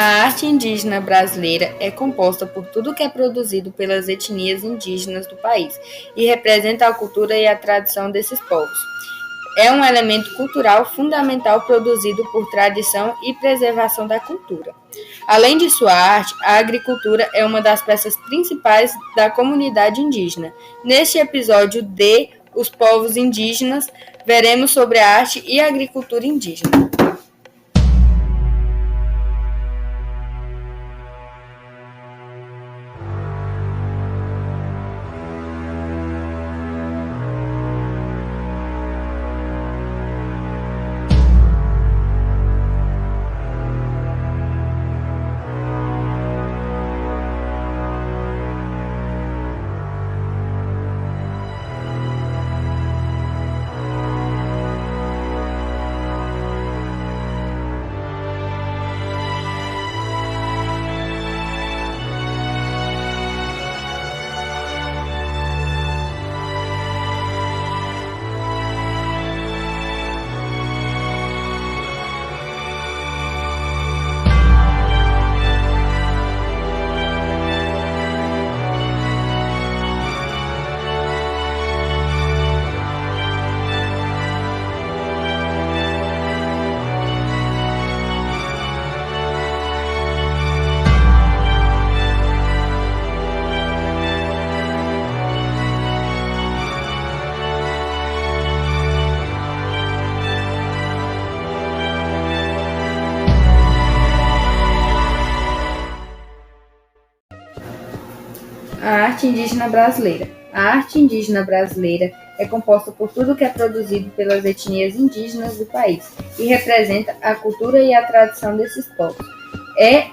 A arte indígena brasileira é composta por tudo que é produzido pelas etnias indígenas do país e representa a cultura e a tradição desses povos. É um elemento cultural fundamental produzido por tradição e preservação da cultura. Além de sua arte, a agricultura é uma das peças principais da comunidade indígena. Neste episódio de Os Povos Indígenas, veremos sobre a arte e a agricultura indígena. A arte indígena brasileira. A arte indígena brasileira é composta por tudo que é produzido pelas etnias indígenas do país e representa a cultura e a tradição desses povos. É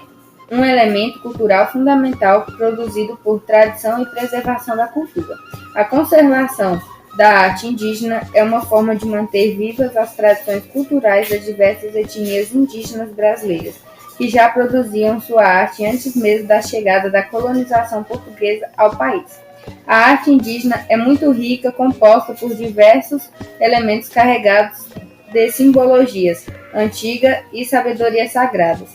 um elemento cultural fundamental produzido por tradição e preservação da cultura. A conservação da arte indígena é uma forma de manter vivas as tradições culturais das diversas etnias indígenas brasileiras, que já produziam sua arte antes mesmo da chegada da colonização portuguesa ao país. A arte indígena é muito rica, composta por diversos elementos carregados de simbologias antigas e sabedorias sagradas,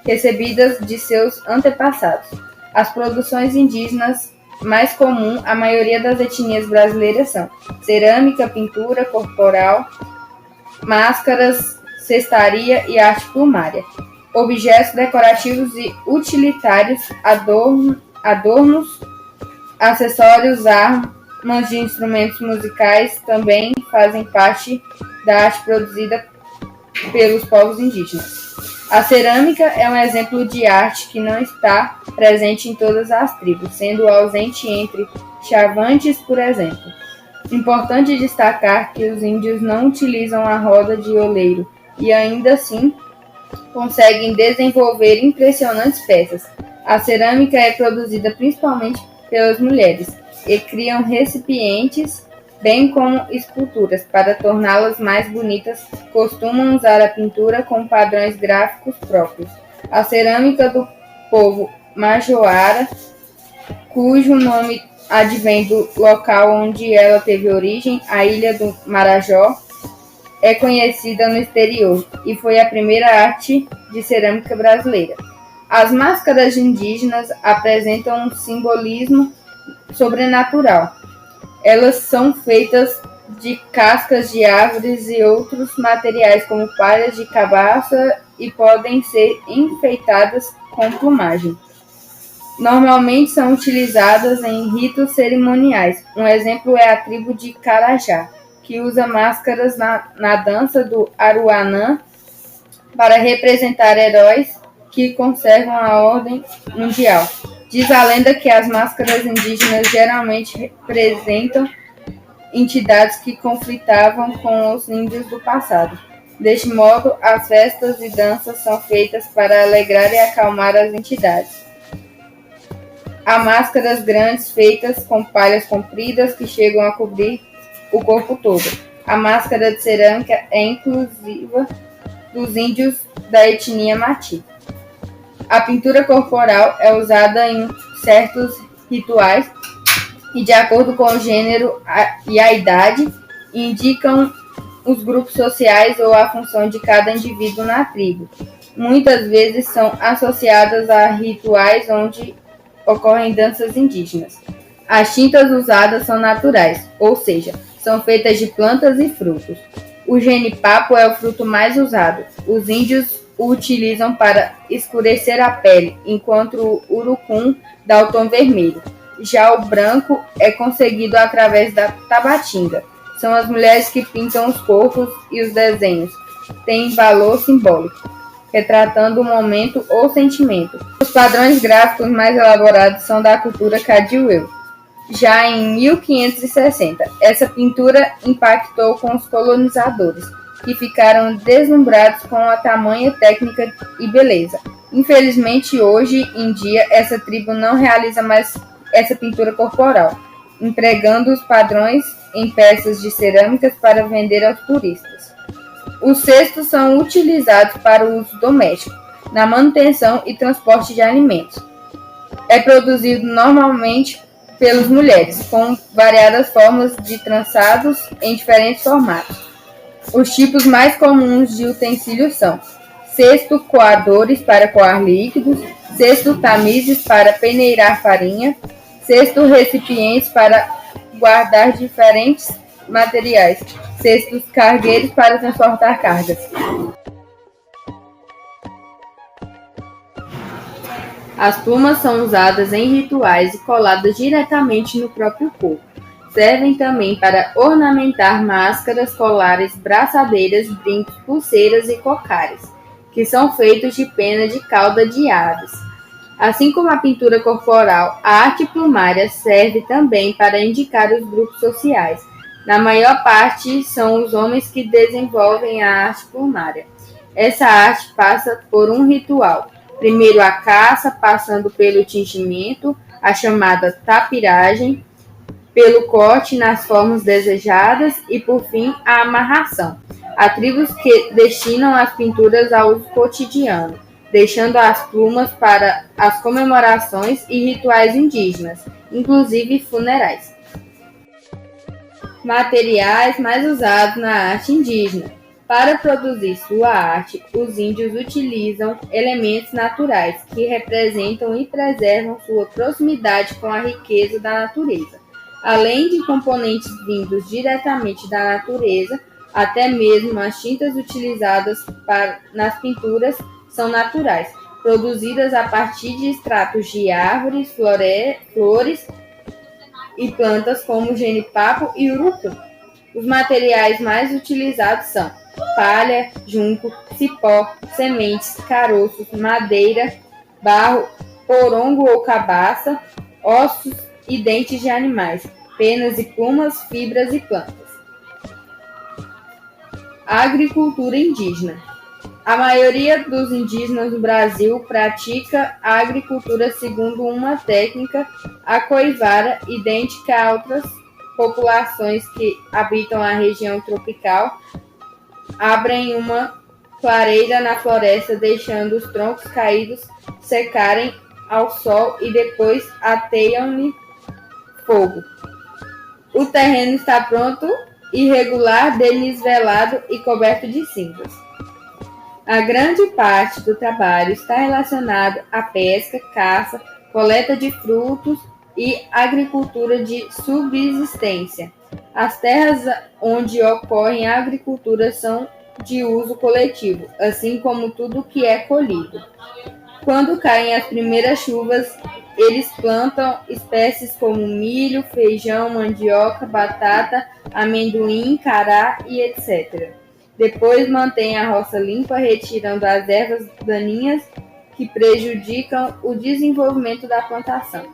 recebidas de seus antepassados. As produções indígenas mais comuns à maioria das etnias brasileiras são cerâmica, pintura corporal, máscaras, cestaria e arte plumária. Objetos decorativos e utilitários, adornos, acessórios, armas de instrumentos musicais também fazem parte da arte produzida pelos povos indígenas. A cerâmica é um exemplo de arte que não está presente em todas as tribos, sendo ausente entre Chavantes, por exemplo. Importante destacar que os índios não utilizam a roda de oleiro e ainda assim conseguem desenvolver impressionantes peças. A cerâmica é produzida principalmente pelas mulheres e criam recipientes, bem como esculturas, para torná-las mais bonitas. Costumam usar a pintura com padrões gráficos próprios. A cerâmica do povo Majoara, cujo nome advém do local onde ela teve origem, a ilha do Marajó, é conhecida no exterior e foi a primeira arte de cerâmica brasileira. As máscaras indígenas apresentam um simbolismo sobrenatural. Elas são feitas de cascas de árvores e outros materiais como palhas de cabaça e podem ser enfeitadas com plumagem. Normalmente são utilizadas em ritos cerimoniais. Um exemplo é a tribo de Carajá, que usa máscaras na dança do Aruanã para representar heróis que conservam a ordem mundial. Diz a lenda que as máscaras indígenas geralmente representam entidades que conflitavam com os índios do passado. Deste modo, as festas e danças são feitas para alegrar e acalmar as entidades. Há máscaras grandes feitas com palhas compridas que chegam a cobrir o corpo todo. A máscara de cerâmica é inclusiva dos índios da etnia Mati. A pintura corporal é usada em certos rituais e, de acordo com o gênero e a idade, indicam os grupos sociais ou a função de cada indivíduo na tribo. muitas vezes são associadas a rituais onde ocorrem danças indígenas. As tintas usadas são naturais, ou seja, são feitas de plantas e frutos. O jenipapo é o fruto mais usado. Os índios o utilizam para escurecer a pele, enquanto o urucum dá o tom vermelho. Já o branco é conseguido através da tabatinga. São as mulheres que pintam os corpos e os desenhos. Têm valor simbólico, retratando o momento ou sentimento. Os padrões gráficos mais elaborados são da cultura Kadiueu. Já em 1560, essa pintura impactou com os colonizadores, que ficaram deslumbrados com a tamanha técnica e beleza. Infelizmente, hoje em dia, essa tribo não realiza mais essa pintura corporal, empregando os padrões em peças de cerâmicas para vender aos turistas. Os cestos são utilizados para o uso doméstico, na manutenção e transporte de alimentos. É produzido normalmente pelas mulheres, com variadas formas de trançados em diferentes formatos. Os tipos mais comuns de utensílios são cesto coadores para coar líquidos, cesto tamizes para peneirar farinha, cesto recipientes para guardar diferentes materiais, cestos cargueiros para transportar cargas. As plumas são usadas em rituais e coladas diretamente no próprio corpo. Servem também para ornamentar máscaras, colares, braçadeiras, brincos, pulseiras e cocares, que são feitos de pena de cauda de aves. Assim como a pintura corporal, a arte plumária serve também para indicar os grupos sociais. Na maior parte, são os homens que desenvolvem a arte plumária. Essa arte passa por um ritual. Primeiro a caça, passando pelo tingimento, a chamada tapiragem, pelo corte nas formas desejadas e, por fim, a amarração. Há tribos que destinam as pinturas ao uso cotidiano, deixando as plumas para as comemorações e rituais indígenas, inclusive funerais. Materiais mais usados na arte indígena. Para produzir sua arte, os índios utilizam elementos naturais que representam e preservam sua proximidade com a riqueza da natureza. Além de componentes vindos diretamente da natureza, até mesmo as tintas utilizadas nas pinturas são naturais, produzidas a partir de extratos de árvores, flores e plantas como jenipapo e urucum. Os materiais mais utilizados são palha, junco, cipó, sementes, caroços, madeira, barro, porongo ou cabaça, ossos e dentes de animais, penas e plumas, fibras e plantas. Agricultura indígena. A maioria dos indígenas do Brasil pratica a agricultura segundo uma técnica acoivara idêntica a outras populações que habitam a região tropical. Abrem uma clareira na floresta, deixando os troncos caídos secarem ao sol e depois ateiam-lhe fogo. O terreno está pronto, irregular, desnivelado e coberto de cinzas. A grande parte do trabalho está relacionado à pesca, caça, coleta de frutos e agricultura de subsistência. As terras onde ocorre a agricultura são de uso coletivo, assim como tudo que é colhido. Quando caem as primeiras chuvas, eles plantam espécies como milho, feijão, mandioca, batata, amendoim, cará e etc. Depois mantêm a roça limpa, retirando as ervas daninhas que prejudicam o desenvolvimento da plantação.